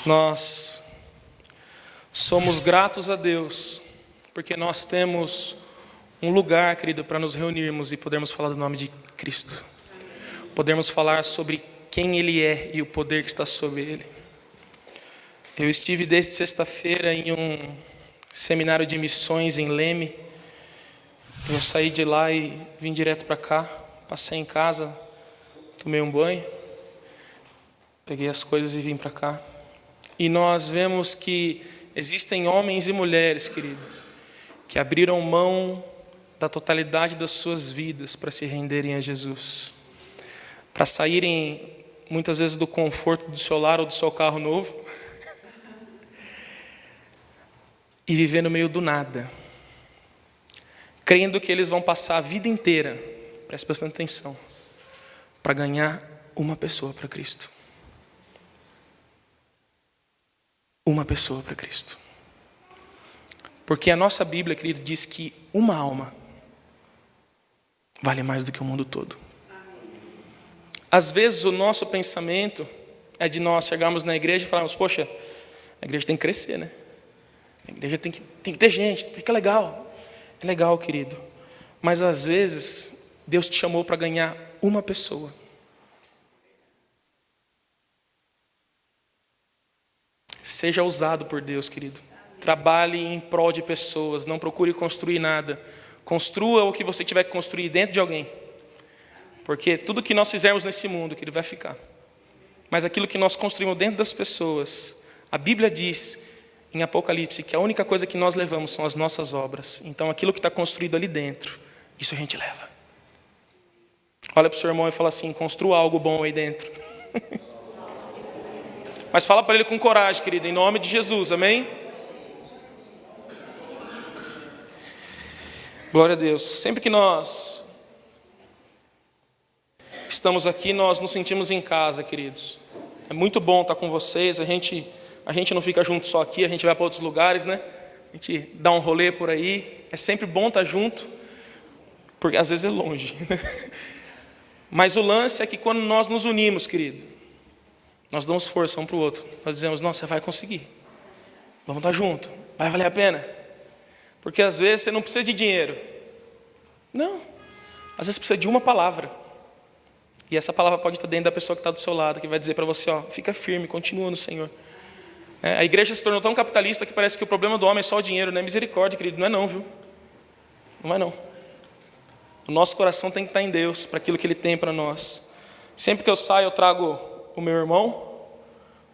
Nós somos gratos a Deus, porque nós temos um lugar, querido, para nos reunirmos e podermos falar do nome de Cristo. Podermos falar sobre quem Ele é e o poder que está sobre Ele. Eu estive desde sexta-feira em um seminário de missões em Leme. Eu saí de lá e vim direto para cá. Passei em casa, tomei um banho, peguei as coisas e vim para cá. E nós vemos que existem homens e mulheres, querido, que abriram mão da totalidade das suas vidas para se renderem a Jesus, para saírem muitas vezes do conforto do seu lar ou do seu carro novo e viver no meio do nada, crendo que eles vão passar a vida inteira, preste bastante atenção, para ganhar uma pessoa para Cristo. Uma pessoa para Cristo. Porque a nossa Bíblia, querido, diz que uma alma vale mais do que o mundo todo. Às vezes o nosso pensamento é de nós chegarmos na igreja e falarmos: poxa, a igreja tem que crescer, né? A igreja tem que ter gente, fica legal. É legal, querido. Mas às vezes Deus te chamou para ganhar uma pessoa. Seja usado por Deus, querido. Trabalhe em prol de pessoas. Não procure construir nada. Construa o que você tiver que construir dentro de alguém. Porque tudo que nós fizermos nesse mundo, querido, vai ficar. Mas aquilo que nós construímos dentro das pessoas, a Bíblia diz em Apocalipse que a única coisa que nós levamos são as nossas obras. Então aquilo que está construído ali dentro, isso a gente leva. Olha para o seu irmão e fala assim: construa algo bom aí dentro. Mas fala para ele com coragem, querido, em nome de Jesus, amém? Glória a Deus. Sempre que nós estamos aqui, nós nos sentimos em casa, queridos. É muito bom estar com vocês. A gente não fica junto só aqui, a gente vai para outros lugares, né? A gente dá um rolê por aí. É sempre bom estar junto, porque às vezes é longe. Mas o lance é que quando nós nos unimos, querido, nós damos força um para o outro. Nós dizemos: nossa, você vai conseguir. Vamos estar junto. Vai valer a pena. Porque às vezes você não precisa de dinheiro. Não. Às vezes precisa de uma palavra. E essa palavra pode estar dentro da pessoa que está do seu lado, que vai dizer para você: ó, fica firme, continua no Senhor. A igreja se tornou tão capitalista que parece que o problema do homem é só o dinheiro. Não é misericórdia, querido. Não é não, viu? Não é não. O nosso coração tem que estar em Deus, para aquilo que Ele tem para nós. Sempre que eu saio, eu trago o meu irmão,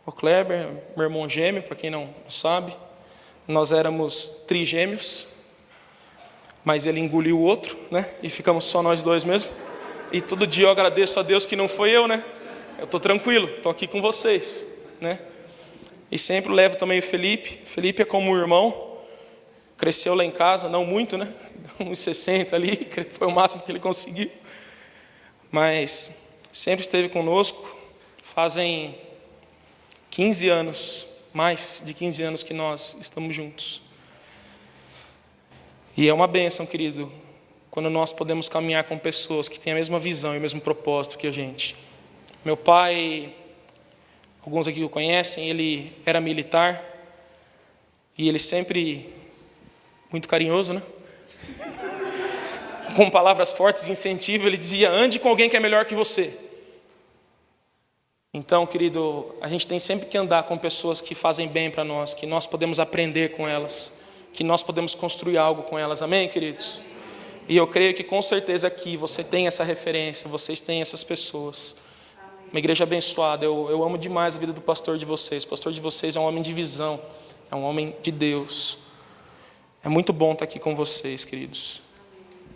o Kleber, meu irmão gêmeo, para quem não sabe. Nós éramos trigêmeos, mas ele engoliu o outro, né? E ficamos só nós dois mesmo. E todo dia eu agradeço a Deus que não foi eu, né? Eu estou tranquilo, estou aqui com vocês, né? E sempre levo também o Felipe. Felipe é como um irmão, cresceu lá em casa, não muito, né? 1,60 ali, foi o máximo que ele conseguiu. Mas sempre esteve conosco. Fazem 15 anos, mais de 15 anos que nós estamos juntos. E é uma bênção, querido, quando nós podemos caminhar com pessoas que têm a mesma visão e o mesmo propósito que a gente. Meu pai, alguns aqui o conhecem, ele era militar. E ele sempre, muito carinhoso, né? Com palavras fortes de incentivo, ele dizia: ande com alguém que é melhor que você. Então, querido, a gente tem sempre que andar com pessoas que fazem bem para nós, que nós podemos aprender com elas, que nós podemos construir algo com elas, amém, queridos? E eu creio que com certeza aqui você tem essa referência, vocês têm essas pessoas. Uma igreja abençoada. Eu amo demais a vida do pastor de vocês. O pastor de vocês é um homem de visão, é um homem de Deus. É muito bom estar aqui com vocês, queridos.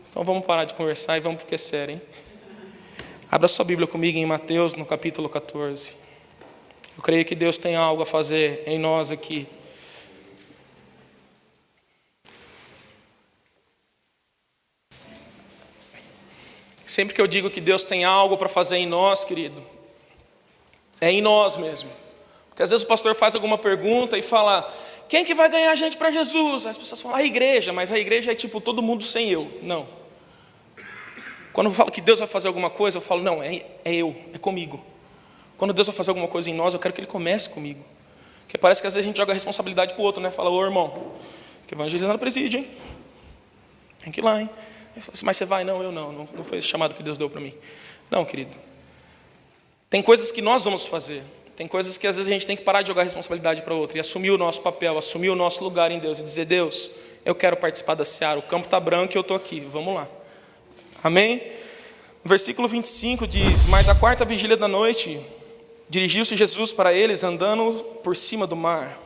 Então vamos parar de conversar e vamos para o que é sério, hein? Abra sua Bíblia comigo em Mateus, no capítulo 14. Eu creio que Deus tem algo a fazer em nós aqui. Sempre que eu digo que Deus tem algo para fazer em nós, querido, é em nós mesmo. Porque às vezes o pastor faz alguma pergunta e fala: quem que vai ganhar gente para Jesus? As pessoas falam: a igreja. Mas a igreja é tipo todo mundo sem eu. Não. Quando eu falo que Deus vai fazer alguma coisa, eu falo: não, é eu, é comigo. Quando Deus vai fazer alguma coisa em nós, eu quero que Ele comece comigo. Porque parece que às vezes a gente joga a responsabilidade para o outro, né? Fala, ô irmão, que evangelizar no presídio, hein? Tem que ir lá, hein? Ele fala assim, mas você vai? Não, eu não foi esse chamado que Deus deu para mim. Não, querido. Tem coisas que nós vamos fazer. Tem coisas que às vezes a gente tem que parar de jogar a responsabilidade para o outro e assumir o nosso papel, assumir o nosso lugar em Deus e dizer, Deus, eu quero participar da seara, o campo está branco e eu estou aqui, vamos lá. Amém? No versículo 25 diz, mas à quarta vigília da noite, dirigiu-se Jesus para eles andando por cima do mar.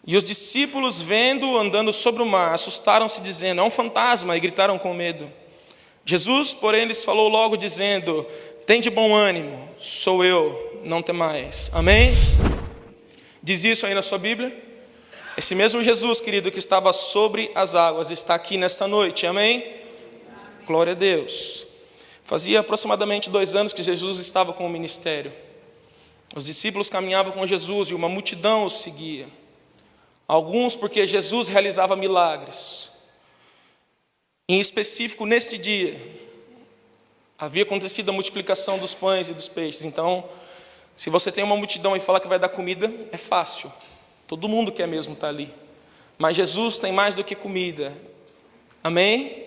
E os discípulos, vendo andando sobre o mar, assustaram-se, dizendo, é um fantasma, e gritaram com medo. Jesus, porém, lhes falou logo, dizendo, tende bom ânimo, sou eu, não temais. Amém? Diz isso aí na sua Bíblia? Esse mesmo Jesus, querido, que estava sobre as águas, está aqui nesta noite. Amém? Glória a Deus. Fazia aproximadamente 2 anos que Jesus estava com o ministério. Os discípulos caminhavam com Jesus e uma multidão os seguia. Alguns porque Jesus realizava milagres. Em específico, neste dia, havia acontecido a multiplicação dos pães e dos peixes. Então, se você tem uma multidão e fala que vai dar comida, é fácil. Todo mundo quer mesmo estar ali. Mas Jesus tem mais do que comida. Amém?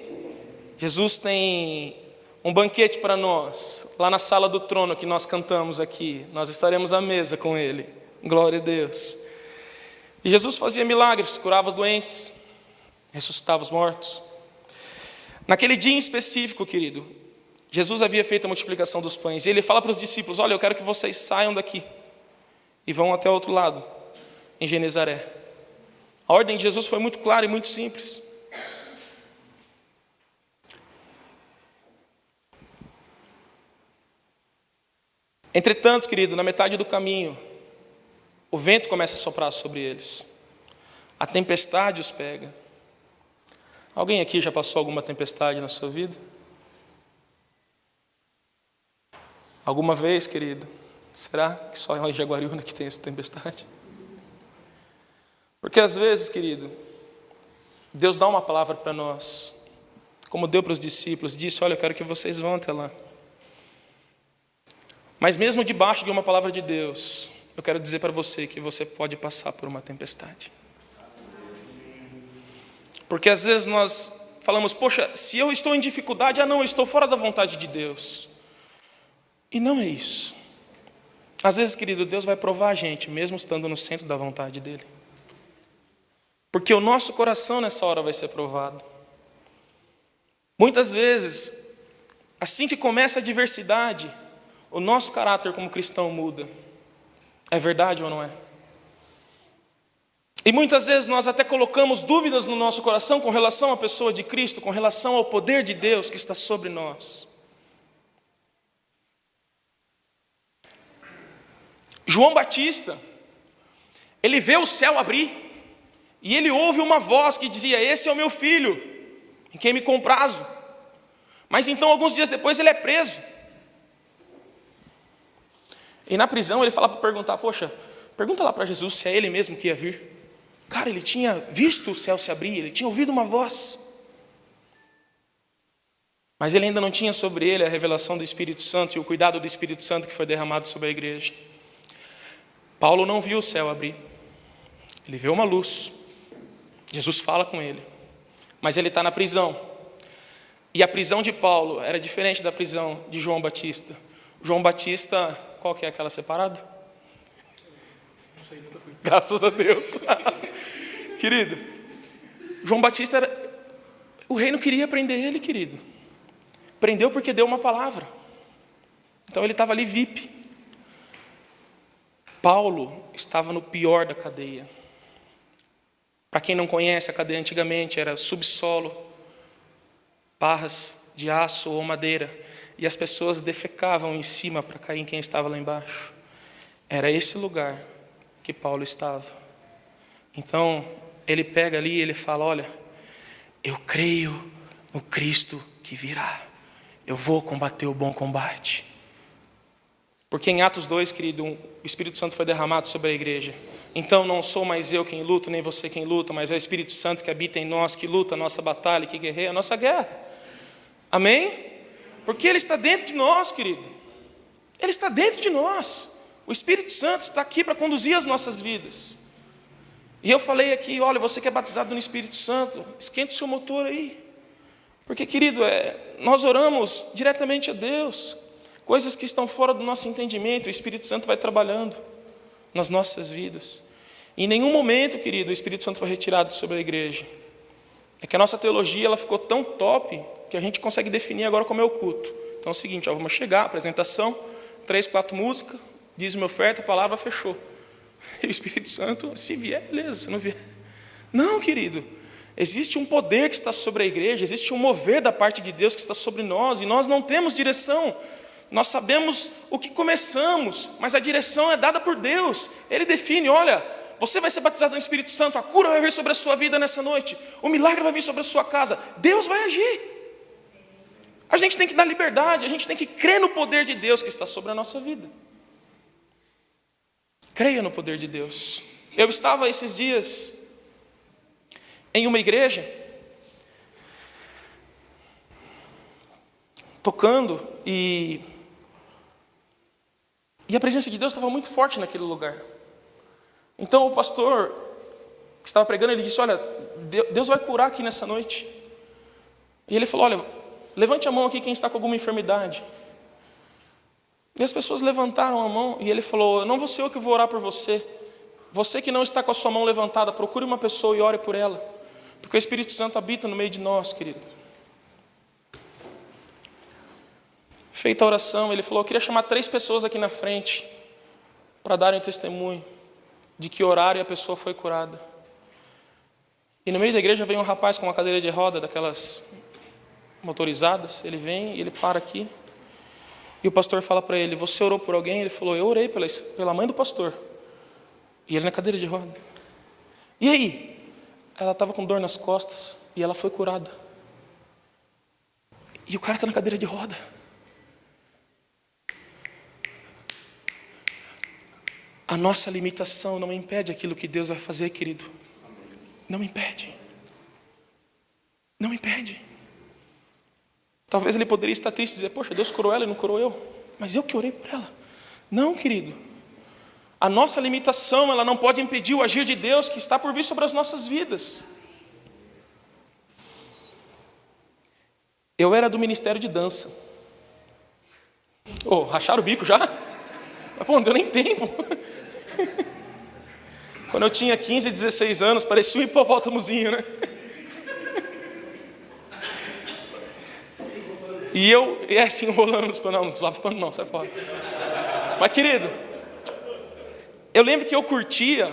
Jesus tem um banquete para nós, lá na sala do trono que nós cantamos aqui. Nós estaremos à mesa com Ele. Glória a Deus. E Jesus fazia milagres, curava os doentes, ressuscitava os mortos. Naquele dia em específico, querido, Jesus havia feito a multiplicação dos pães. E Ele fala para os discípulos, olha, eu quero que vocês saiam daqui e vão até o outro lado, em Genezaré. A ordem de Jesus foi muito clara e muito simples. Entretanto, querido, na metade do caminho, o vento começa a soprar sobre eles. A tempestade os pega. Alguém aqui já passou alguma tempestade na sua vida? Alguma vez, querido? Será que só em Jaguariúna que tem essa tempestade? Porque às vezes, querido, Deus dá uma palavra para nós, como deu para os discípulos, disse, olha, eu quero que vocês vão até lá. Mas mesmo debaixo de uma palavra de Deus, eu quero dizer para você que você pode passar por uma tempestade. Porque às vezes nós falamos, poxa, se eu estou em dificuldade, não, eu estou fora da vontade de Deus. E não é isso. Às vezes, querido, Deus vai provar a gente, mesmo estando no centro da vontade dEle. Porque o nosso coração nessa hora vai ser provado. Muitas vezes, assim que começa a adversidade, o nosso caráter como cristão muda. É verdade ou não é? E muitas vezes nós até colocamos dúvidas no nosso coração com relação à pessoa de Cristo, com relação ao poder de Deus que está sobre nós. João Batista, ele vê o céu abrir e ele ouve uma voz que dizia, esse é o meu filho, em quem me comprazo. Mas então, alguns dias depois, ele é preso. E na prisão ele fala para perguntar, poxa, pergunta lá para Jesus se é ele mesmo que ia vir. Cara, ele tinha visto o céu se abrir, ele tinha ouvido uma voz. Mas ele ainda não tinha sobre ele a revelação do Espírito Santo e o cuidado do Espírito Santo que foi derramado sobre a igreja. Paulo não viu o céu abrir. Ele vê uma luz. Jesus fala com ele. Mas ele está na prisão. E a prisão de Paulo era diferente da prisão de João Batista. João Batista, qual que é aquela separada? Não sei, nunca fui. Graças a Deus. Querido, João Batista o reino queria prender ele, querido. Prendeu porque deu uma palavra. Então ele estava ali VIP. Paulo estava no pior da cadeia. Para quem não conhece, a cadeia antigamente era subsolo, barras de aço ou madeira, e as pessoas defecavam em cima para cair em quem estava lá embaixo. Era esse lugar que Paulo estava. Então, ele pega ali e ele fala, olha, eu creio no Cristo que virá. Eu vou combater o bom combate. Porque em Atos 2, querido, o Espírito Santo foi derramado sobre a igreja. Então não sou mais eu quem luto, nem você quem luta, mas é o Espírito Santo que habita em nós, que luta a nossa batalha, que guerreia a nossa guerra. Amém? Porque Ele está dentro de nós, querido. Ele está dentro de nós. O Espírito Santo está aqui para conduzir as nossas vidas. E eu falei aqui, olha, você que é batizado no Espírito Santo, esquente o seu motor aí. Porque, querido, nós oramos diretamente a Deus. Coisas que estão fora do nosso entendimento, o Espírito Santo vai trabalhando nas nossas vidas. Em nenhum momento, querido, o Espírito Santo foi retirado sobre a igreja. É que a nossa teologia ela ficou tão top que a gente consegue definir agora como é o culto. Então é o seguinte, vamos chegar, apresentação, 3, 4 músicas, dízimo e oferta, a palavra fechou. E o Espírito Santo, se vier, beleza, se não vier. Não, querido, existe um poder que está sobre a igreja, existe um mover da parte de Deus que está sobre nós, e nós não temos direção. Nós sabemos o que começamos, mas a direção é dada por Deus. Ele define, olha, você vai ser batizado no Espírito Santo, a cura vai vir sobre a sua vida nessa noite, o milagre vai vir sobre a sua casa, Deus vai agir. A gente tem que dar liberdade, a gente tem que crer no poder de Deus que está sobre a nossa vida. Creia no poder de Deus. Eu estava esses dias em uma igreja, tocando, e a presença de Deus estava muito forte naquele lugar. Então o pastor que estava pregando, ele disse, olha, Deus vai curar aqui nessa noite. E ele falou, olha, levante a mão aqui quem está com alguma enfermidade. E as pessoas levantaram a mão, e ele falou, não vou ser eu que vou orar por você. Você que não está com a sua mão levantada, procure uma pessoa e ore por ela. Porque o Espírito Santo habita no meio de nós, querido. Feita a oração, ele falou, eu queria chamar 3 pessoas aqui na frente para darem testemunho de que oraram e a pessoa foi curada. E no meio da igreja veio um rapaz com uma cadeira de roda, daquelas motorizadas. Ele vem e ele para aqui. E o pastor fala para ele, você orou por alguém? Ele falou, eu orei pela mãe do pastor. E ele na cadeira de roda. E aí? Ela estava com dor nas costas e ela foi curada. E o cara está na cadeira de roda. A nossa limitação não impede aquilo que Deus vai fazer, querido. Não impede. Não impede. Talvez ele poderia estar triste e dizer, poxa, Deus curou ela e não curou eu. Mas eu que orei por ela. Não, querido. A nossa limitação, ela não pode impedir o agir de Deus que está por vir sobre as nossas vidas. Eu era do ministério de dança. Racharam o bico já? Mas, não deu nem tempo. Quando eu tinha 15, 16 anos, parecia um hipopótamozinho, né? E eu, assim, enrolando nos panos, não lava pano não, sai fora. Mas, querido, eu lembro que eu curtia,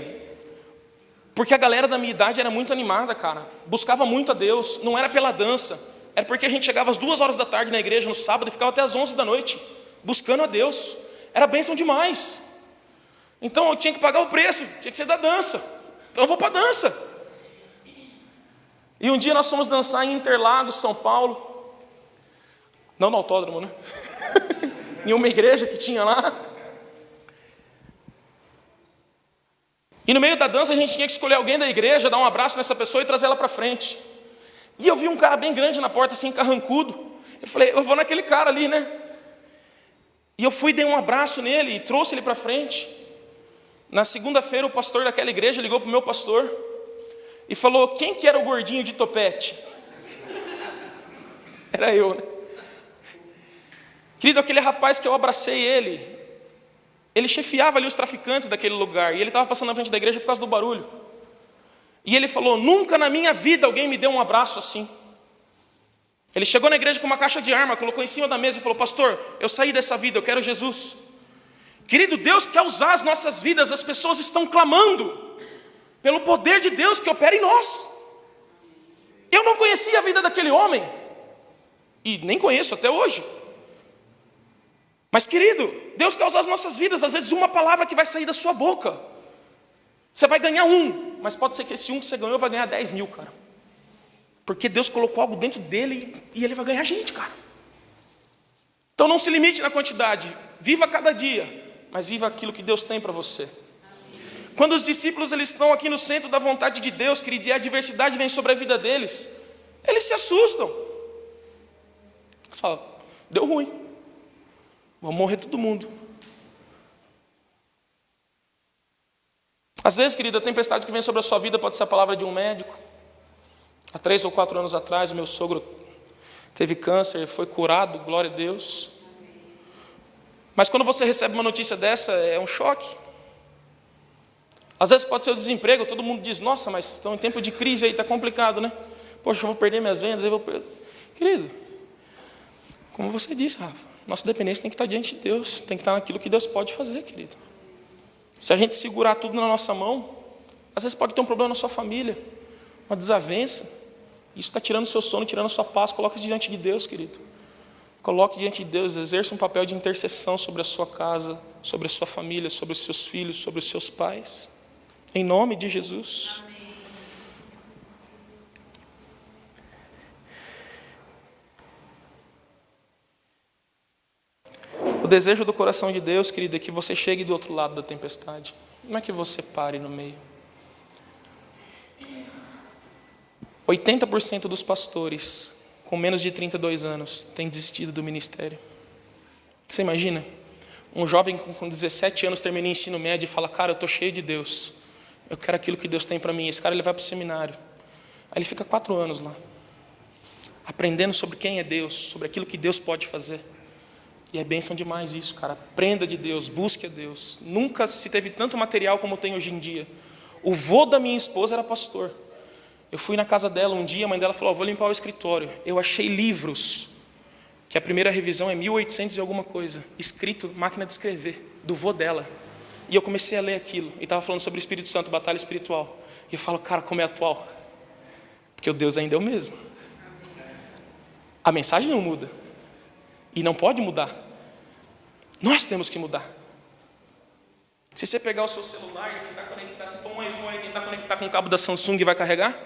porque a galera da minha idade era muito animada, cara. Buscava muito a Deus, não era pela dança. Era porque a gente chegava às 2 horas da tarde na igreja no sábado e ficava até às 11 da noite, buscando a Deus. Era bênção demais. Então eu tinha que pagar o preço, tinha que ser da dança. Então eu vou para a dança. E um dia nós fomos dançar em Interlagos, São Paulo. Não no autódromo, né? Em uma igreja que tinha lá. E no meio da dança a gente tinha que escolher alguém da igreja, dar um abraço nessa pessoa e trazer ela para frente. E eu vi um cara bem grande na porta, assim, carrancudo. Eu falei, eu vou naquele cara ali, né? E eu fui, dei um abraço nele e trouxe ele para frente. Na segunda-feira o pastor daquela igreja ligou para o meu pastor e falou, quem que era o gordinho de topete? Era eu, né? Querido, aquele rapaz que eu abracei ele chefiava ali os traficantes daquele lugar, e ele estava passando na frente da igreja por causa do barulho. E ele falou, nunca na minha vida alguém me deu um abraço assim. Ele chegou na igreja com uma caixa de arma, colocou em cima da mesa e falou, pastor, eu saí dessa vida, eu quero Jesus. Querido, Deus quer usar as nossas vidas, as pessoas estão clamando pelo poder de Deus que opera em nós. Eu não conhecia a vida daquele homem, e nem conheço até hoje. Mas, querido, Deus quer usar as nossas vidas. Às vezes uma palavra que vai sair da sua boca, você vai ganhar 1, mas pode ser que esse 1 que você ganhou vai ganhar 10 mil, cara. Porque Deus colocou algo dentro dele e ele vai ganhar gente, cara. Então não se limite na quantidade. Viva cada dia, mas viva aquilo que Deus tem para você. Quando os discípulos eles estão aqui no centro da vontade de Deus, querido, e a adversidade vem sobre a vida deles, eles se assustam. Eles falam, deu ruim. Vamos morrer todo mundo. Às vezes, querido, a tempestade que vem sobre a sua vida pode ser a palavra de um médico. Há 3 ou 4 anos atrás, o meu sogro teve câncer, foi curado, glória a Deus. Mas quando você recebe uma notícia dessa, é um choque. Às vezes pode ser o desemprego, todo mundo diz, nossa, mas estão em tempo de crise aí, está complicado, né? Poxa, eu vou perder minhas vendas, eu vou perder. Querido, como você disse, Rafa, nossa dependência tem que estar diante de Deus, tem que estar naquilo que Deus pode fazer, querido. Se a gente segurar tudo na nossa mão, às vezes pode ter um problema na sua família, uma desavença. Isso está tirando o seu sono, tirando a sua paz. Coloque diante de Deus, querido. Coloque diante de Deus, exerça um papel de intercessão sobre a sua casa, sobre a sua família, sobre os seus filhos, sobre os seus pais. Em nome de Jesus. O desejo do coração de Deus, querido, é que você chegue do outro lado da tempestade. Não é que você pare no meio. 80% dos pastores com menos de 32 anos têm desistido do ministério. Você imagina? Um jovem com 17 anos termina o ensino médio e fala, cara, eu estou cheio de Deus. Eu quero aquilo que Deus tem para mim. Esse cara ele vai para o seminário. Aí ele fica 4 anos lá, aprendendo sobre quem é Deus, sobre aquilo que Deus pode fazer. E é bênção demais isso, cara. Aprenda de Deus, busque a Deus. Nunca se teve tanto material como tem hoje em dia. O vô da minha esposa era pastor. Eu fui na casa dela um dia, a mãe dela falou, vou limpar o escritório. Eu achei livros, que a primeira revisão é 1800 e alguma coisa, escrito, máquina de escrever, do vô dela. E eu comecei a ler aquilo, e estava falando sobre o Espírito Santo, batalha espiritual. E eu falo, cara, como é atual. Porque o Deus ainda é o mesmo. A mensagem não muda. E não pode mudar. Nós temos que mudar. Se você pegar o seu celular e tentar conectar, se for um iPhone e tentar conectar com o cabo da Samsung, vai carregar?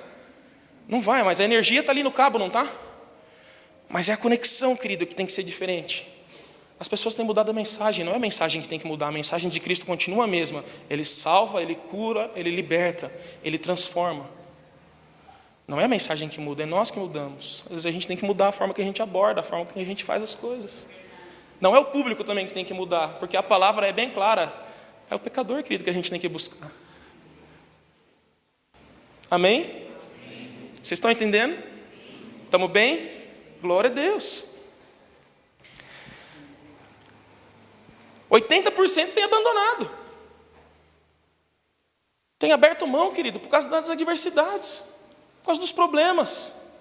Não vai, mas a energia está ali no cabo, não está? Mas é a conexão, querido, que tem que ser diferente. As pessoas têm mudado a mensagem, não é a mensagem que tem que mudar, a mensagem de Cristo continua a mesma. Ele salva, Ele cura, Ele liberta, Ele transforma. Não é a mensagem que muda, é nós que mudamos. Às vezes a gente tem que mudar a forma que a gente aborda, a forma que a gente faz as coisas. Não é o público também que tem que mudar, porque a palavra é bem clara. É o pecador, querido, que a gente tem que buscar. Amém? Vocês estão entendendo? Estamos bem? Glória a Deus. 80% tem abandonado. Tem aberto mão, querido, por causa das adversidades, por causa dos problemas.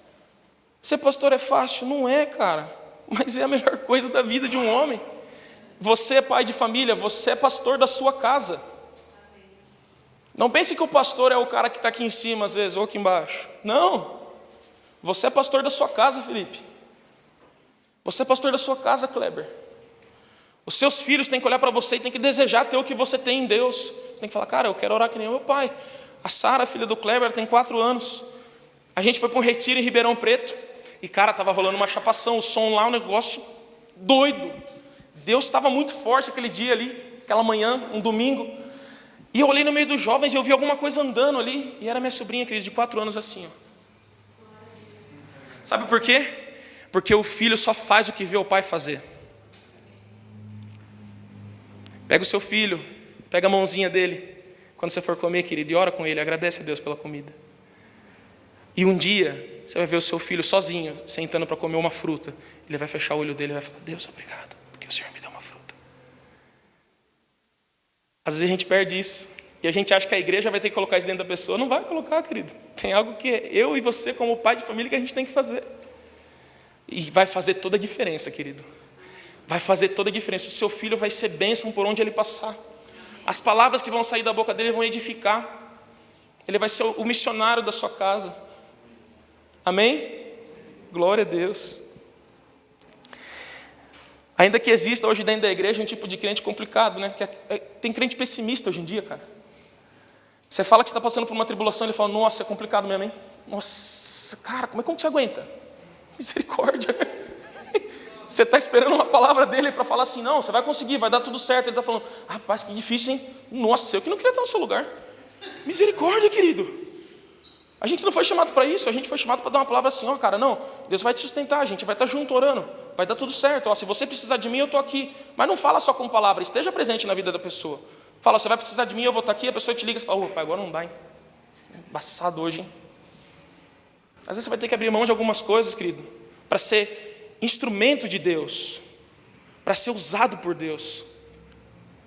Ser pastor é fácil? Não é, cara. Mas é a melhor coisa da vida de um homem. Você é pai de família, você é pastor da sua casa. Não pense que o pastor é o cara que está aqui em cima, às vezes, ou aqui embaixo. Não. Você é pastor da sua casa, Felipe. Você é pastor da sua casa, Kleber. Os seus filhos têm que olhar para você e têm que desejar ter o que você tem em Deus. Você tem que falar, cara, eu quero orar que nem o meu pai. A Sara, filha do Kleber, tem 4 anos. A gente foi para um retiro em Ribeirão Preto. E, cara, estava rolando uma chapação, o som lá, um negócio doido. Deus estava muito forte aquele dia ali, aquela manhã, um domingo. E eu olhei no meio dos jovens e eu vi alguma coisa andando ali. E era minha sobrinha, querida, de 4 anos assim, ó. Sabe por quê? Porque o filho só faz o que vê o pai fazer. Pega o seu filho, pega a mãozinha dele, quando você for comer, querido, e ora com ele, agradece a Deus pela comida. E um dia, você vai ver o seu filho sozinho, sentando para comer uma fruta. Ele vai fechar o olho dele e vai falar, Deus, obrigado, porque o Senhor me deu uma fruta. Às vezes a gente perde isso. E a gente acha que a igreja vai ter que colocar isso dentro da pessoa. Não vai colocar, querido. Tem algo que eu e você, como pai de família, que a gente tem que fazer. E vai fazer toda a diferença, querido. Vai fazer toda a diferença. O seu filho vai ser bênção por onde ele passar. As palavras que vão sair da boca dele vão edificar. Ele vai ser o missionário da sua casa. Amém? Glória a Deus. Ainda que exista hoje dentro da igreja um tipo de crente complicado, né? Tem crente pessimista hoje em dia, cara. Você fala que você está passando por uma tribulação, ele fala, nossa, é complicado mesmo, hein? Nossa, cara, como que você aguenta? Misericórdia. Você está esperando uma palavra dele para falar assim, não, você vai conseguir, vai dar tudo certo. Ele está falando, rapaz, que difícil, hein? Nossa, eu que não queria estar no seu lugar. Misericórdia, querido. A gente não foi chamado para isso, a gente foi chamado para dar uma palavra assim, ó, cara, não, Deus vai te sustentar, a gente vai estar junto orando, vai dar tudo certo, ó, se você precisar de mim, eu estou aqui. Mas não fala só com palavra, esteja presente na vida da pessoa. Fala, você vai precisar de mim, eu vou estar aqui. A pessoa te liga e fala, pai, agora não dá, hein? Embaçado hoje, hein? Às vezes você vai ter que abrir mão de algumas coisas, querido, para ser instrumento de Deus, para ser usado por Deus.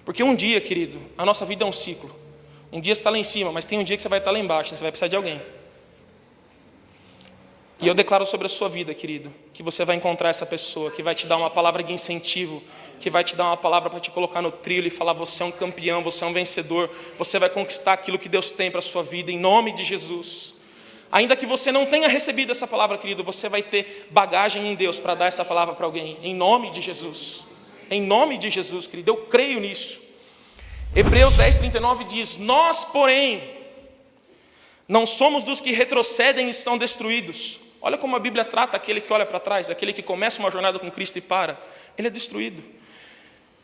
Porque um dia, querido, a nossa vida é um ciclo. Um dia você está lá em cima, mas tem um dia que você vai estar lá embaixo, né? Você vai precisar de alguém. E eu declaro sobre a sua vida, querido, que você vai encontrar essa pessoa que vai te dar uma palavra de incentivo, que vai te dar uma palavra para te colocar no trilho e falar, você é um campeão, você é um vencedor, você vai conquistar aquilo que Deus tem para a sua vida, em nome de Jesus. Ainda que você não tenha recebido essa palavra, querido, você vai ter bagagem em Deus para dar essa palavra para alguém, em nome de Jesus. Em nome de Jesus, querido, eu creio nisso. Hebreus 10:39 diz, nós, porém, não somos dos que retrocedem e são destruídos. Olha como a Bíblia trata aquele que olha para trás, aquele que começa uma jornada com Cristo e para. Ele é destruído.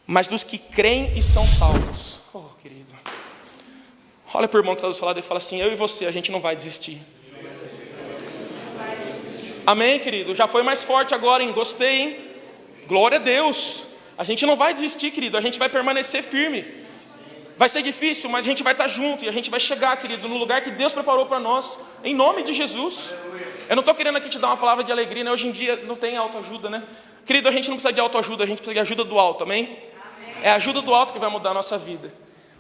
Mas dos que creem e são salvos. Oh, querido. Olha para o irmão que está do seu lado e fala assim, eu e você, a gente não vai desistir. Amém, querido? Já foi mais forte agora, hein? Gostei, hein? Glória a Deus. A gente não vai desistir, querido. A gente vai permanecer firme. Vai ser difícil, mas a gente vai estar junto. E a gente vai chegar, querido, no lugar que Deus preparou para nós. Em nome de Jesus. Eu não estou querendo aqui te dar uma palavra de alegria, né? Hoje em dia não tem autoajuda, né? Querido, a gente não precisa de autoajuda, a gente precisa de ajuda do alto, amém? É a ajuda do alto que vai mudar a nossa vida.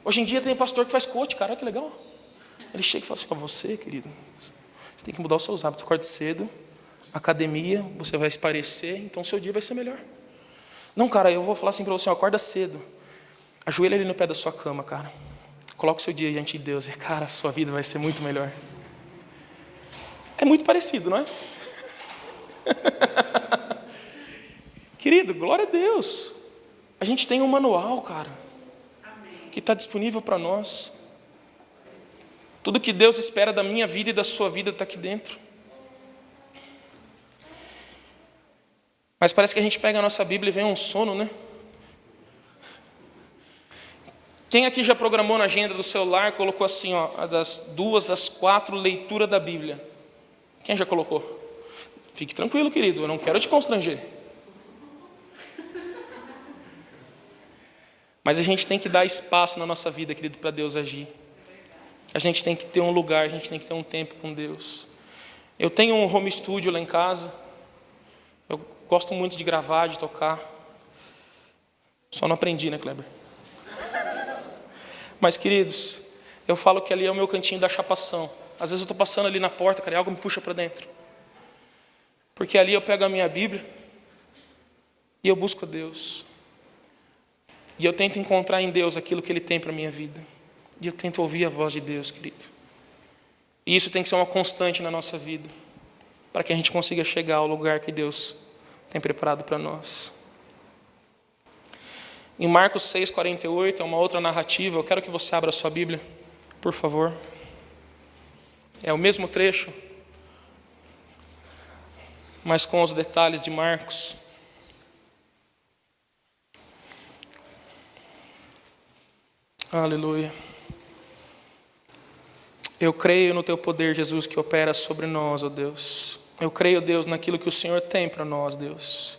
Hoje em dia tem pastor que faz coach, cara, que legal. Ele chega e fala assim, você, querido, você tem que mudar os seus hábitos. Você acorda cedo, academia, você vai se parecer, então o seu dia vai ser melhor. Não, cara, eu vou falar assim para você, acorda cedo. Ajoelha ali no pé da sua cama, cara. Coloca o seu dia diante de Deus e, cara, a sua vida vai ser muito melhor. É muito parecido, não é? Querido, glória a Deus. A gente tem um manual, cara, que está disponível para nós. Tudo que Deus espera da minha vida e da sua vida está aqui dentro. Mas parece que a gente pega a nossa Bíblia e vem um sono, né? Quem aqui já programou na agenda do celular, colocou assim, ó, das 2 às 4, leitura da Bíblia? Quem já colocou? Fique tranquilo, querido, eu não quero te constranger. Mas a gente tem que dar espaço na nossa vida, querido, para Deus agir. A gente tem que ter um lugar, a gente tem que ter um tempo com Deus. Eu tenho um home studio lá em casa. Eu gosto muito de gravar, de tocar. Só não aprendi, né, Kleber? Mas, queridos, eu falo que ali é o meu cantinho da chapação. Às vezes eu estou passando ali na porta, cara, e algo me puxa para dentro. Porque ali eu pego a minha Bíblia e eu busco a Deus. E eu tento encontrar em Deus aquilo que Ele tem para a minha vida. E eu tento ouvir a voz de Deus, querido. E isso tem que ser uma constante na nossa vida, para que a gente consiga chegar ao lugar que Deus tem preparado para nós. Em Marcos 6,48, é uma outra narrativa. Eu quero que você abra a sua Bíblia, por favor. É o mesmo trecho, mas com os detalhes de Marcos. Aleluia. Eu creio no Teu poder, Jesus, que opera sobre nós, ó Deus. Eu creio, Deus, naquilo que o Senhor tem para nós, Deus.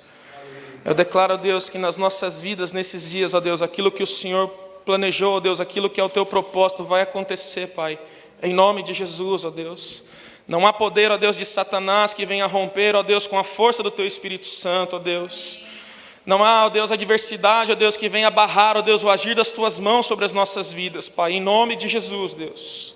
Eu declaro, Deus, que nas nossas vidas, nesses dias, ó Deus, aquilo que o Senhor planejou, ó Deus, aquilo que é o Teu propósito vai acontecer, Pai. Em nome de Jesus, ó Deus. Não há poder, ó Deus, de Satanás que venha romper, ó Deus, com a força do Teu Espírito Santo, ó Deus. Não há, ó Deus, adversidade, ó Deus, que venha barrar, ó Deus, o agir das Tuas mãos sobre as nossas vidas, Pai. Em nome de Jesus, Deus.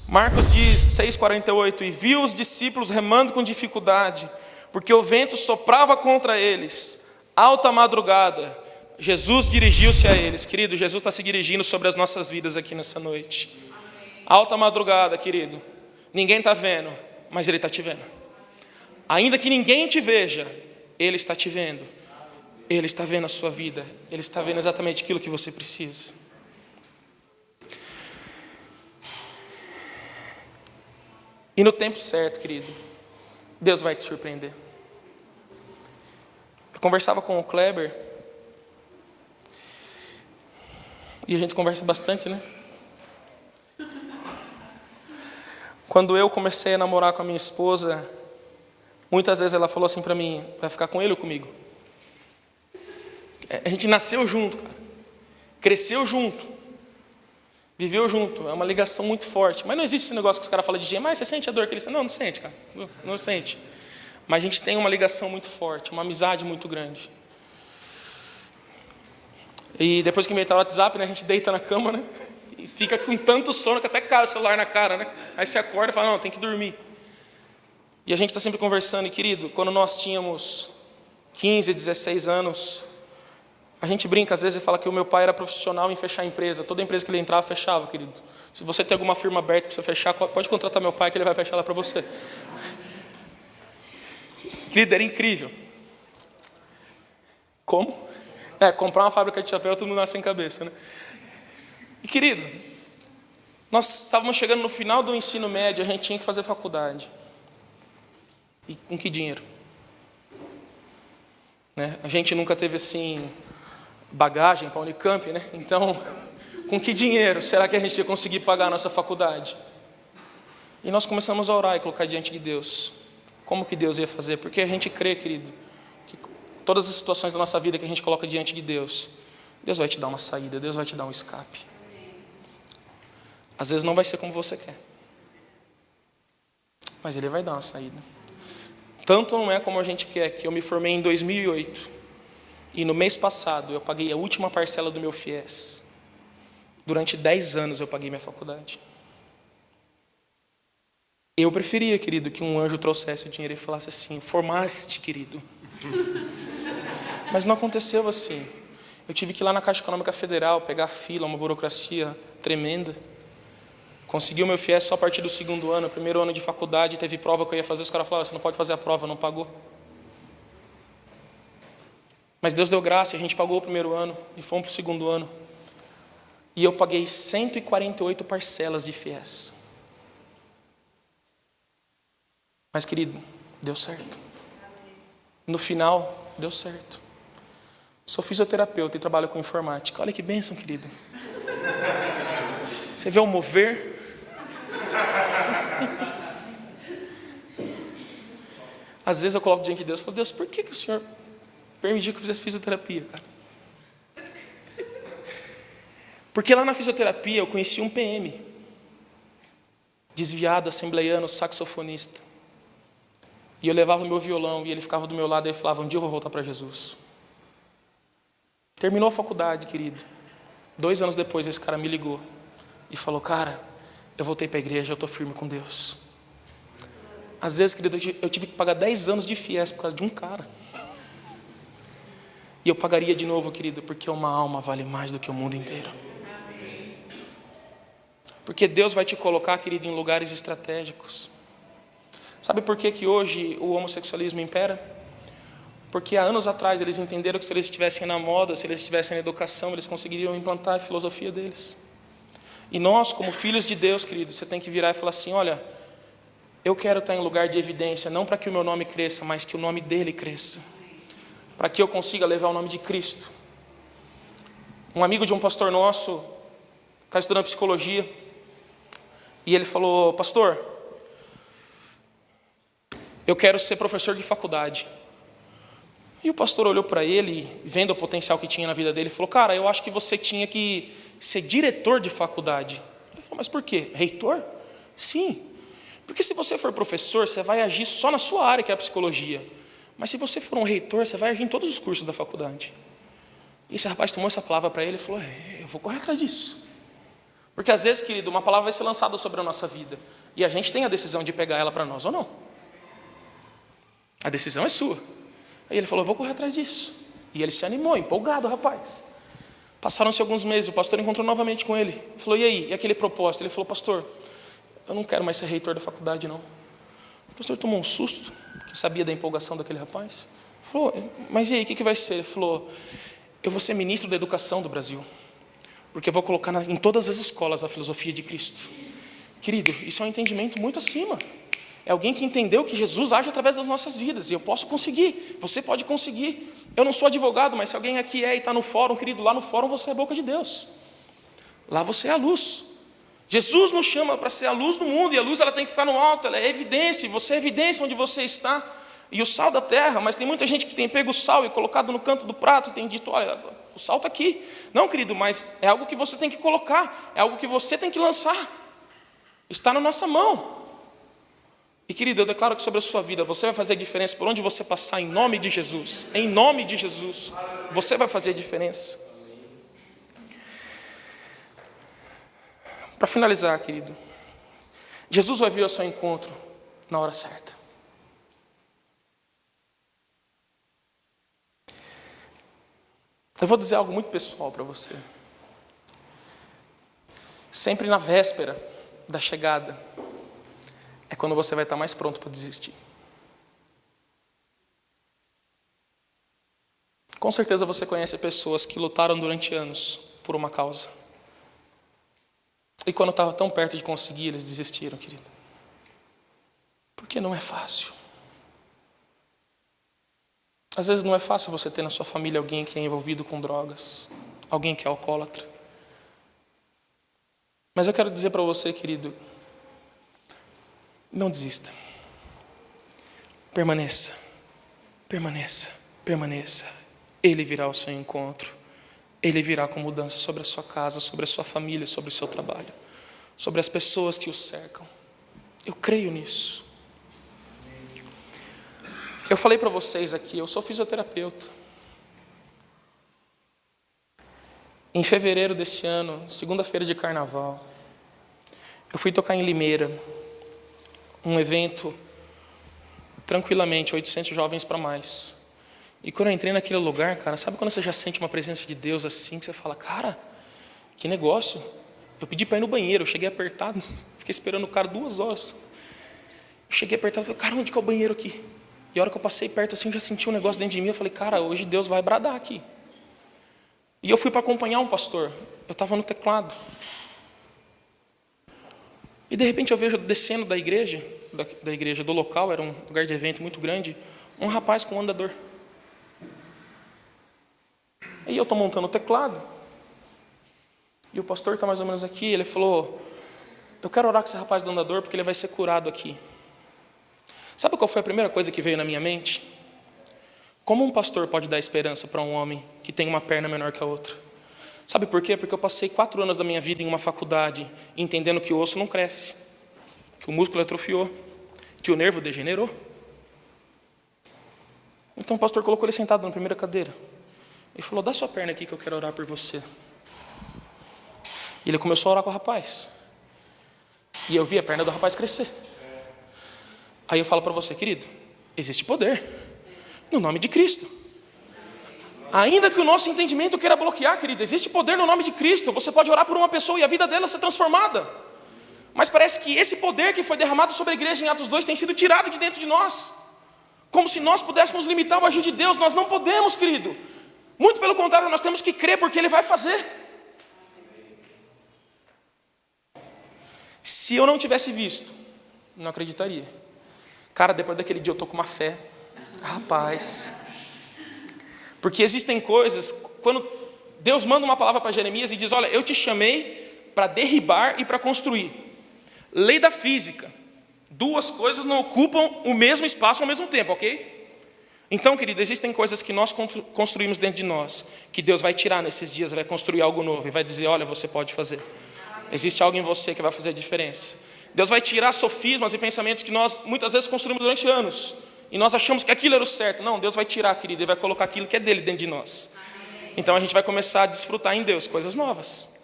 Marcos diz, 6,48, e viu os discípulos remando com dificuldade, porque o vento soprava contra eles. Alta madrugada, Jesus dirigiu-se a eles. Querido, Jesus está se dirigindo sobre as nossas vidas aqui nessa noite. Amém. Alta madrugada, querido. Ninguém está vendo, mas Ele está te vendo. Ainda que ninguém te veja, Ele está te vendo. Ele está vendo a sua vida. Ele está vendo exatamente aquilo que você precisa. E no tempo certo, querido, Deus vai te surpreender. Eu conversava com o Kleber, e a gente conversa bastante, né? Quando eu comecei a namorar com a minha esposa, muitas vezes ela falou assim para mim, vai ficar com ele ou comigo? A gente nasceu junto, cara. Cresceu junto. Viveu junto, é uma ligação muito forte. Mas não existe esse negócio que os caras falam de gente, mas você sente a dor que ele sente? Não, não sente, cara, não sente. Mas a gente tem uma ligação muito forte, uma amizade muito grande. E depois que inventar o WhatsApp, né, a gente deita na cama, né, e fica com tanto sono que até cai o celular na cara, né? Aí você acorda e fala, não, tem que dormir. E a gente está sempre conversando, e querido, quando nós tínhamos 15, 16 anos, a gente brinca às vezes e fala que o meu pai era profissional em fechar empresa. Toda empresa que ele entrava, fechava, querido. Se você tem alguma firma aberta para você fechar, pode contratar meu pai que ele vai fechar lá para você. Querido, era incrível. Como? Comprar uma fábrica de chapéu, todo mundo nasce sem cabeça, né? E querido, nós estávamos chegando no final do ensino médio, a gente tinha que fazer faculdade. E com que dinheiro? Né? A gente nunca teve assim bagagem para a Unicamp, né? Então, com que dinheiro será que a gente ia conseguir pagar a nossa faculdade? E nós começamos a orar e colocar diante de Deus. Como que Deus ia fazer? Porque a gente crê, querido, que todas as situações da nossa vida que a gente coloca diante de Deus, Deus vai te dar uma saída, Deus vai te dar um escape. Às vezes não vai ser como você quer, mas Ele vai dar uma saída. Tanto não é como a gente quer, que eu me formei em 2008, e no mês passado eu paguei a última parcela do meu FIES. Durante 10 anos eu paguei minha faculdade. Eu preferia, querido, que um anjo trouxesse o dinheiro e falasse assim, formaste, querido. Mas não aconteceu assim. Eu tive que ir lá na Caixa Econômica Federal, pegar fila, uma burocracia tremenda. Consegui o meu FIES só a partir do 2º ano, primeiro ano de faculdade, teve prova que eu ia fazer, os caras falaram, você não pode fazer a prova, não pagou. Mas Deus deu graça, a gente pagou o primeiro ano e fomos para o 2º ano. E eu paguei 148 parcelas de FIES. Mas, querido, deu certo. No final, deu certo. Sou fisioterapeuta e trabalho com informática. Olha que bênção, querido. Você vê o mover? Às vezes eu coloco diante de Deus e falo, Deus, por que o Senhor permitiu que eu fizesse fisioterapia, cara? Porque lá na fisioterapia eu conheci um PM, desviado, assembleiano, saxofonista. E eu levava meu violão e ele ficava do meu lado e ele falava, um dia eu vou voltar para Jesus. Terminou a faculdade, querido. 2 anos depois esse cara me ligou e falou, cara, eu voltei para a igreja, eu estou firme com Deus. Às vezes, querido, eu tive que pagar 10 anos de FIES por causa de um cara. E eu pagaria de novo, querido, porque uma alma vale mais do que o mundo inteiro. Porque Deus vai te colocar, querido, em lugares estratégicos. Sabe por que hoje o homossexualismo impera? Porque há anos atrás eles entenderam que se eles estivessem na moda, se eles estivessem na educação, eles conseguiriam implantar a filosofia deles. E nós, como filhos de Deus, querido, você tem que virar e falar assim, olha, eu quero estar em lugar de evidência, não para que o meu nome cresça, mas que o nome dele cresça. Para que eu consiga levar o nome de Cristo. Um amigo de um pastor nosso está estudando psicologia, e ele falou, pastor, eu quero ser professor de faculdade. E o pastor olhou para ele, vendo o potencial que tinha na vida dele, e falou, cara, eu acho que você tinha que ser diretor de faculdade. Ele falou, mas por quê? Reitor? Sim. Porque se você for professor, você vai agir só na sua área, que é a psicologia. Mas se você for um reitor, você vai agir em todos os cursos da faculdade. E esse rapaz tomou essa palavra para ele e falou, eu vou correr atrás disso. Porque às vezes, querido, uma palavra vai ser lançada sobre a nossa vida. E a gente tem a decisão de pegar ela para nós ou não. A decisão é sua. Aí ele falou, eu vou correr atrás disso. E ele se animou, empolgado, rapaz. Passaram-se alguns meses, o pastor encontrou novamente com ele. Ele falou, e aí? E aquele propósito? Ele falou, pastor, eu não quero mais ser reitor da faculdade, não. O pastor tomou um susto, que sabia da empolgação daquele rapaz. Ele falou, mas e aí, o que vai ser? Ele falou, eu vou ser ministro da educação do Brasil. Porque eu vou colocar em todas as escolas a filosofia de Cristo. Querido, isso é um entendimento muito acima. É alguém que entendeu que Jesus age através das nossas vidas. E eu posso conseguir, você pode conseguir. Eu não sou advogado, mas se alguém aqui é e está no fórum, querido, lá no fórum você é a boca de Deus. Lá você é a luz. Jesus nos chama para ser a luz do mundo. E a luz ela tem que ficar no alto, ela é evidência. E você é evidência onde você está. E o sal da terra, mas tem muita gente que tem pego o sal e colocado no canto do prato e tem dito, olha, o sal está aqui. Não, querido, mas é algo que você tem que colocar, é algo que você tem que lançar. Está na nossa mão. E querido, eu declaro que sobre a sua vida, você vai fazer a diferença por onde você passar, em nome de Jesus. Em nome de Jesus, você vai fazer a diferença. Para finalizar, querido, Jesus vai vir ao seu encontro na hora certa. Eu vou dizer algo muito pessoal para você. Sempre na véspera da chegada é quando você vai estar mais pronto para desistir. Com certeza você conhece pessoas que lutaram durante anos por uma causa. E quando estava tão perto de conseguir, eles desistiram, querido. Porque não é fácil. Às vezes não é fácil você ter na sua família alguém que é envolvido com drogas, alguém que é alcoólatra. Mas eu quero dizer para você, querido, não desista. Permaneça, permaneça, permaneça. Ele virá ao seu encontro. Ele virá com mudança sobre a sua casa, sobre a sua família, sobre o seu trabalho, sobre as pessoas que o cercam. Eu creio nisso. Eu falei para vocês aqui, eu sou fisioterapeuta. Em fevereiro desse ano, segunda-feira de carnaval, eu fui tocar em Limeira, um evento, tranquilamente, 800 jovens para mais. E quando eu entrei naquele lugar, cara, sabe quando você já sente uma presença de Deus assim, que você fala, cara, que negócio. Eu pedi para ir no banheiro, eu cheguei apertado, fiquei esperando o cara 2 horas. Eu cheguei apertado, falei, cara, onde que é o banheiro aqui? E a hora que eu passei perto assim, eu já senti um negócio dentro de mim, eu falei, cara, hoje Deus vai bradar aqui. E eu fui para acompanhar um pastor, eu estava no teclado. E de repente eu vejo descendo da igreja, do local, era um lugar de evento muito grande, um rapaz com um andador. Aí eu estou montando o teclado, e o pastor está mais ou menos aqui, ele falou, eu quero orar com esse rapaz do andador, porque ele vai ser curado aqui. Sabe qual foi a primeira coisa que veio na minha mente? Como um pastor pode dar esperança para um homem que tem uma perna menor que a outra? Sabe por quê? Porque eu passei 4 anos da minha vida em uma faculdade, entendendo que o osso não cresce, que o músculo atrofiou, que o nervo degenerou. Então o pastor colocou ele sentado na primeira cadeira. Ele falou, dá sua perna aqui que eu quero orar por você. E ele começou a orar com o rapaz. E eu vi a perna do rapaz crescer. Aí eu falo para você, querido, existe poder no nome de Cristo. Ainda que o nosso entendimento queira bloquear, querido, existe poder no nome de Cristo. Você pode orar por uma pessoa e a vida dela ser transformada. Mas parece que esse poder que foi derramado sobre a igreja em Atos 2 tem sido tirado de dentro de nós. Como se nós pudéssemos limitar o agir de Deus. Nós não podemos, querido. Muito pelo contrário, nós temos que crer porque Ele vai fazer. Se eu não tivesse visto, não acreditaria. Cara, depois daquele dia eu estou com uma fé. Rapaz. Porque existem coisas, quando Deus manda uma palavra para Jeremias e diz, olha, eu te chamei para derribar e para construir. Lei da física. 2 coisas não ocupam o mesmo espaço ao mesmo tempo, ok? Então, querido, existem coisas que nós construímos dentro de nós, que Deus vai tirar nesses dias, vai construir algo novo e vai dizer, olha, você pode fazer. Existe algo em você que vai fazer a diferença. Deus vai tirar sofismas e pensamentos que nós muitas vezes construímos durante anos. E nós achamos que aquilo era o certo. Não, Deus vai tirar, querido, e vai colocar aquilo que é dele dentro de nós. Então a gente vai começar a desfrutar em Deus coisas novas.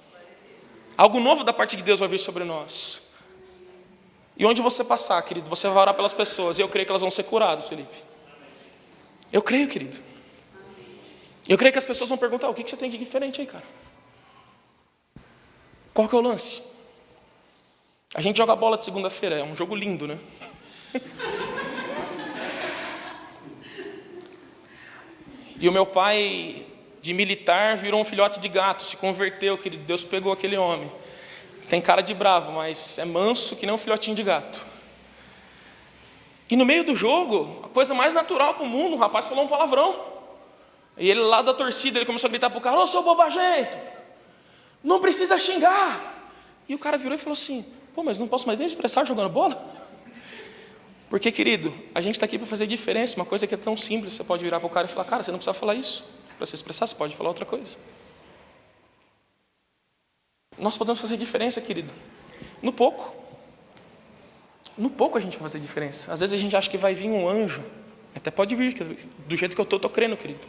Algo novo da parte de Deus vai vir sobre nós. E onde você passar, querido, você vai orar pelas pessoas. E eu creio que elas vão ser curadas, Felipe. Eu creio, querido. Eu creio que as pessoas vão perguntar, o que você tem de diferente aí, cara? Qual que é o lance? A gente joga bola de segunda-feira, é um jogo lindo, né? E o meu pai, de militar, virou um filhote de gato, se converteu, querido. Deus pegou aquele homem. Tem cara de bravo, mas é manso que nem um filhotinho de gato. E no meio do jogo, a coisa mais natural do mundo, o rapaz falou um palavrão. E ele lá da torcida, ele começou a gritar pro cara, ô seu bobagento, não precisa xingar. E o cara virou e falou assim, pô, mas não posso mais nem expressar jogando bola? Porque, querido, a gente está aqui para fazer diferença. Uma coisa que é tão simples, você pode virar para o cara e falar, cara, você não precisa falar isso. para se expressar, você pode falar outra coisa. Nós podemos fazer diferença, querido, no pouco. No pouco a gente vai fazer diferença. Às vezes a gente acha que vai vir um anjo. Até pode vir, do jeito que eu estou crendo, querido.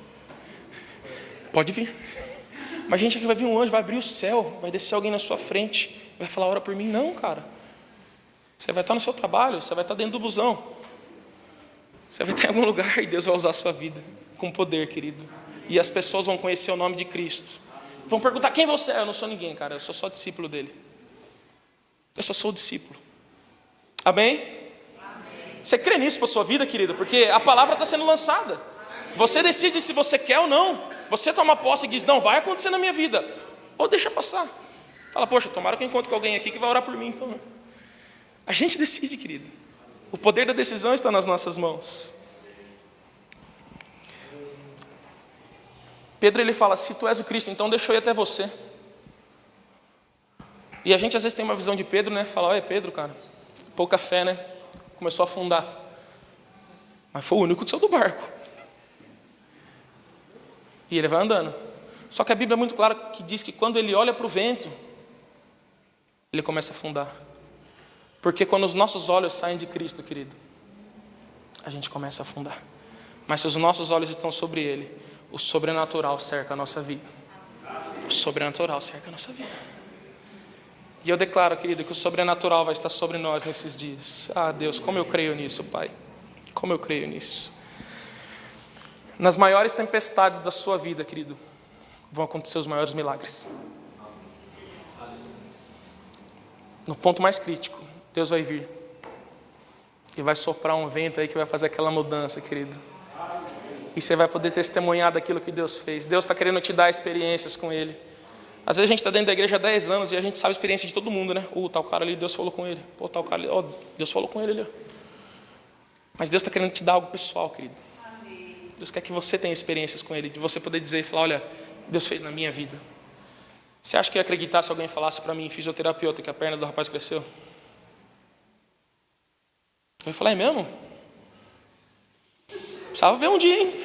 Pode vir. Mas a gente acha que vai vir um anjo, vai abrir o céu, vai descer alguém na sua frente, vai falar, ora por mim. Não, cara. Você vai estar no seu trabalho, você vai estar dentro do busão. Você vai estar em algum lugar e Deus vai usar a sua vida com poder, querido. E as pessoas vão conhecer o nome de Cristo. Vão perguntar, quem você é? Eu não sou ninguém, cara. Eu sou só discípulo dele. Eu só sou discípulo. Amém? Você crê nisso para a sua vida, querido? Porque a palavra está sendo lançada. Você decide se você quer ou não. Você toma posse e diz, não, vai acontecer na minha vida. Ou deixa passar. Fala, poxa, tomara que eu encontre com alguém aqui que vai orar por mim. Então, a gente decide, querido. O poder da decisão está nas nossas mãos. Pedro, ele fala, se tu és o Cristo, então deixa eu ir até você. E a gente às vezes tem uma visão de Pedro, né? Fala, olha Pedro, cara, pouca fé, né? Começou a afundar. Mas foi o único que saiu do barco. E ele vai andando. Só que a Bíblia é muito clara que diz que quando ele olha para o vento, ele começa a afundar. Porque quando os nossos olhos saem de Cristo, querido, a gente começa a afundar. Mas se os nossos olhos estão sobre Ele, o sobrenatural cerca a nossa vida. O sobrenatural cerca a nossa vida. E eu declaro, querido, que o sobrenatural vai estar sobre nós nesses dias. Ah, Deus, como eu creio nisso, Pai. Como eu creio nisso. Nas maiores tempestades da sua vida, querido, vão acontecer os maiores milagres. No ponto mais crítico, Deus vai vir. E vai soprar um vento aí que vai fazer aquela mudança, querido. E você vai poder testemunhar daquilo que Deus fez. Deus está querendo te dar experiências com Ele. Às vezes a gente está dentro da igreja há 10 anos e a gente sabe a experiência de todo mundo, né? Tal cara ali, Deus falou com ele. Tal cara ali, Deus falou com ele ali. Mas Deus está querendo te dar algo pessoal, querido. Deus quer que você tenha experiências com Ele, de você poder dizer e falar, olha, Deus fez na minha vida. Você acha que eu ia acreditar se alguém falasse para mim em fisioterapia que a perna do rapaz cresceu? Eu ia falar, é mesmo? Precisava ver um dia, hein?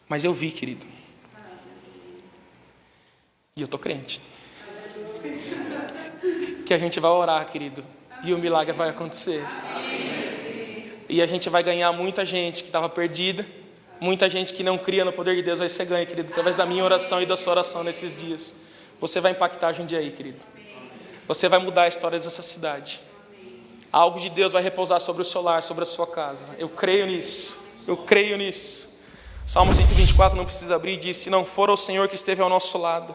Mas eu vi, querido. E eu tô crente. Que a gente vai orar, querido. E o milagre vai acontecer. E a gente vai ganhar muita gente que estava perdida. Muita gente que não cria no poder de Deus vai ser ganha, querido. Através da minha oração e da sua oração nesses dias. Você vai impactar a Jundiaí, querido. Você vai mudar a história dessa cidade. Algo de Deus vai repousar sobre o seu lar, sobre a sua casa. Eu creio nisso. Eu creio nisso. Salmo 124 não precisa abrir, diz, se não for o Senhor que esteve ao nosso lado,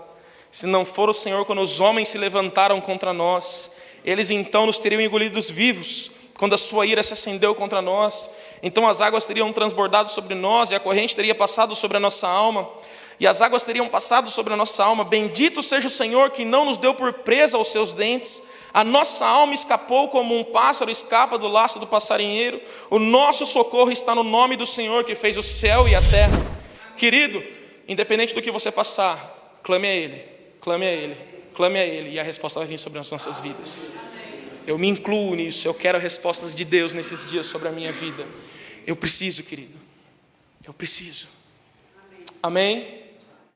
se não for o Senhor quando os homens se levantaram contra nós, eles então nos teriam engolidos vivos, quando a sua ira se acendeu contra nós, então as águas teriam transbordado sobre nós, e a corrente teria passado sobre a nossa alma, e as águas teriam passado sobre a nossa alma. Bendito seja o Senhor que não nos deu por presa aos seus dentes. A nossa alma escapou como um pássaro escapa do laço do passarinheiro. O nosso socorro está no nome do Senhor que fez o céu e a terra. Querido, independente do que você passar, clame a Ele, clame a Ele, clame a Ele, e a resposta vai vir sobre as nossas vidas. Eu me incluo nisso, eu quero respostas de Deus nesses dias sobre a minha vida. Eu preciso, querido, eu preciso. Amém?